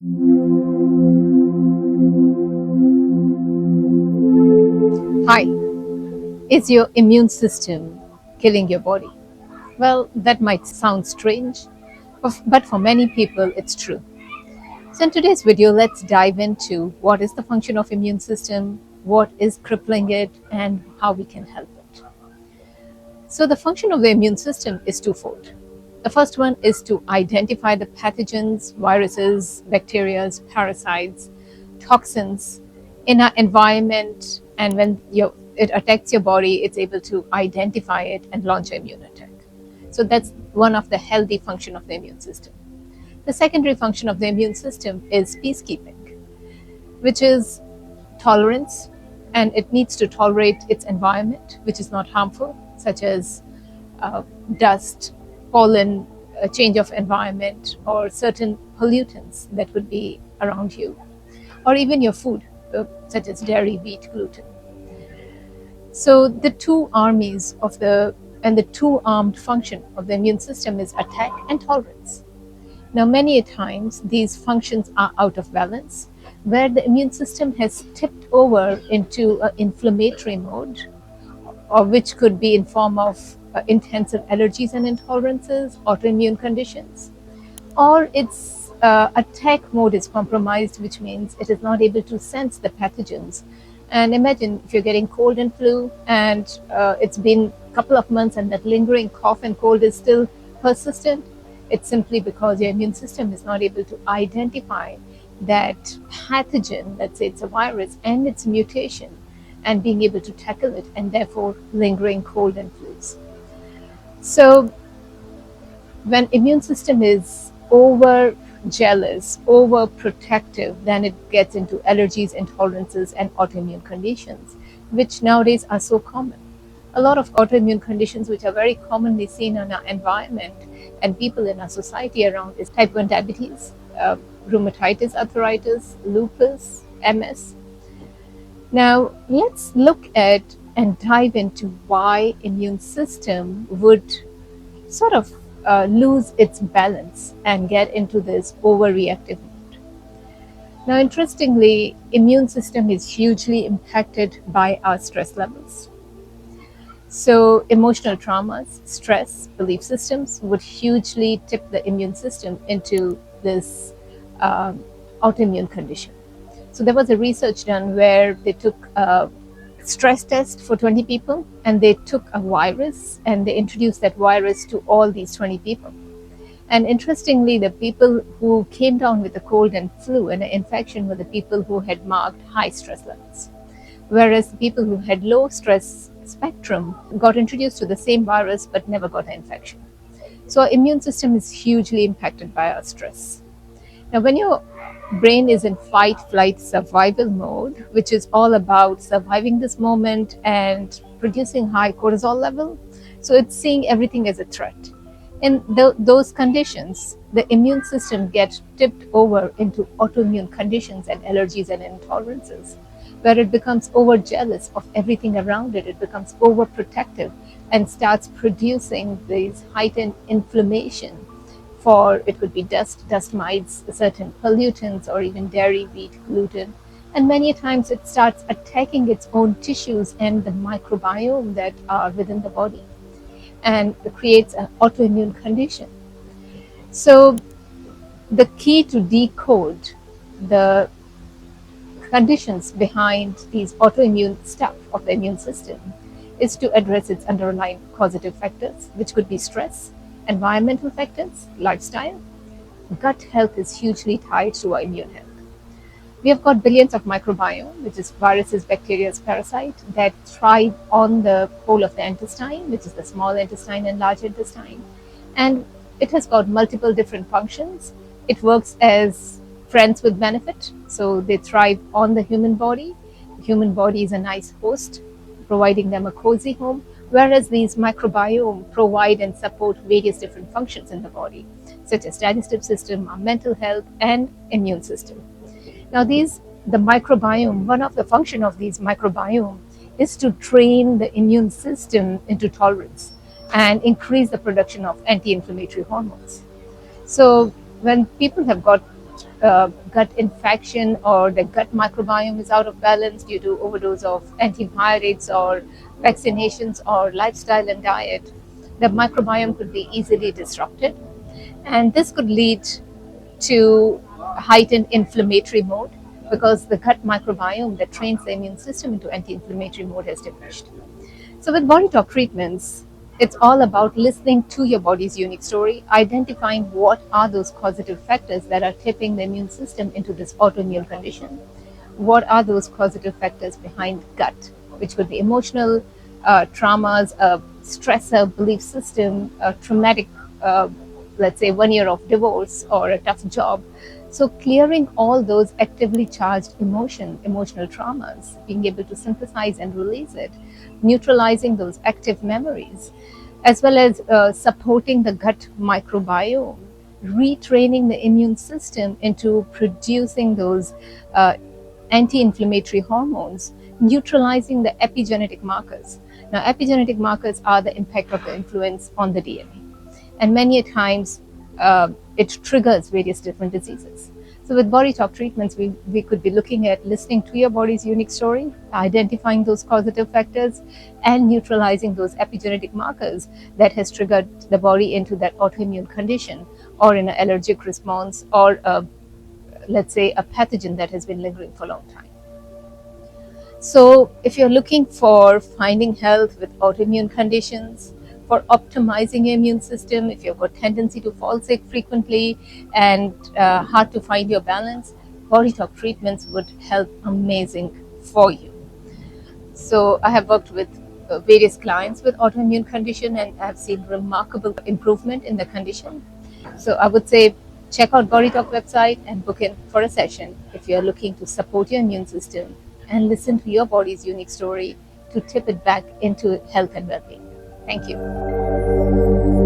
Hi, is your immune system killing your body? Well, that might sound strange, but for many people, it's true. So, in today's video, let's dive into what is the function of immune system, what is crippling it, and how we can help it. So, the function of the immune system is twofold. The first one is to identify the pathogens, viruses, bacteria, parasites, toxins in our environment, and when it attacks your body, it's able to identify it and launch an immune attack. So that's one of the healthy function of the immune system. The secondary function of the immune system is peacekeeping, which is tolerance, and it needs to tolerate its environment, which is not harmful, such as dust, pollen, a change of environment, or certain pollutants that would be around you, or even your food, such as dairy, wheat, gluten. So the two two-armed function of the immune system is attack and tolerance. Now, many times these functions are out of balance, where the immune system has tipped over into an inflammatory mode, or which could be in form of intensive allergies and intolerances, autoimmune conditions, or its attack mode is compromised, which means it is not able to sense the pathogens. And imagine if you're getting cold and flu, and it's been a couple of months and that lingering cough and cold is still persistent. It's simply because your immune system is not able to identify that pathogen, let's say it's a virus, and its mutation, and being able to tackle it, and therefore lingering cold and flus. So when immune system is over jealous, over protective, then it gets into allergies, intolerances, and autoimmune conditions, which nowadays are so common. A lot of autoimmune conditions which are very commonly seen in our environment and people in our society around is type 1 diabetes, rheumatoid, arthritis, lupus, MS. Now, let's look at and dive into why immune system would sort of lose its balance and get into this overreactive mode. Now, interestingly, immune system is hugely impacted by our stress levels. So emotional traumas, stress, belief systems would hugely tip the immune system into this autoimmune condition. So there was a research done where they took a stress test for 20 people, and they took a virus and they introduced that virus to all these 20 people. And interestingly, the people who came down with a cold and flu and an infection were the people who had marked high stress levels, whereas the people who had low stress spectrum got introduced to the same virus but never got an infection. So our immune system is hugely impacted by our stress. Now, when your brain is in fight, flight, survival mode, which is all about surviving this moment and producing high cortisol level, so it's seeing everything as a threat. In those conditions, the immune system gets tipped over into autoimmune conditions and allergies and intolerances, where it becomes over jealous of everything around it. It becomes overprotective and starts producing these heightened inflammation. For it could be dust mites, certain pollutants, or even dairy, wheat, gluten. And many times it starts attacking its own tissues and the microbiome that are within the body, and creates an autoimmune condition. So the key to decode the conditions behind these autoimmune stuff of the immune system is to address its underlying causative factors, which could be stress, environmental factors, lifestyle. Gut health is hugely tied to our immune health. We have got billions of microbiome, which is viruses, bacteria, parasites, that thrive on the whole of the intestine, which is the small intestine and large intestine. And it has got multiple different functions. It works as friends with benefit, so they thrive on the human body. The human body is a nice host, providing them a cozy home, whereas these microbiome provide and support various different functions in the body, such as digestive system, our mental health, and immune system. Now, the microbiome, one of the function of these microbiome is to train the immune system into tolerance and increase the production of anti-inflammatory hormones. So when people have got gut infection or the gut microbiome is out of balance due to overdose of antibiotics or vaccinations or lifestyle and diet, the microbiome could be easily disrupted. And this could lead to heightened inflammatory mode because the gut microbiome that trains the immune system into anti-inflammatory mode has diminished. So with body talk treatments, it's all about listening to your body's unique story, identifying what are those causative factors that are tipping the immune system into this autoimmune condition. What are those causative factors behind gut, which could be emotional traumas, a stressor belief system, a traumatic, let's say, 1 year of divorce or a tough job. So clearing all those actively charged emotional traumas, being able to synthesize and release it, neutralizing those active memories, as well as supporting the gut microbiome, retraining the immune system into producing those anti-inflammatory hormones, neutralizing the epigenetic markers. Now, epigenetic markers are the impact of the influence on the DNA, and many a times it triggers various different diseases. So with body talk treatments, we could be looking at listening to your body's unique story, identifying those causative factors, and neutralizing those epigenetic markers that has triggered the body into that autoimmune condition or in an allergic response or let's say a pathogen that has been lingering for a long time. So if you're looking for finding health with autoimmune conditions, for optimizing your immune system, if you've got tendency to fall sick frequently and hard to find your balance, body talk treatments would help amazing for you. So I have worked with various clients with autoimmune condition and I've seen remarkable improvement in the condition. So I would say check out BodyTalk website and book in for a session if you're looking to support your immune system and listen to your body's unique story to tip it back into health and well-being. Thank you.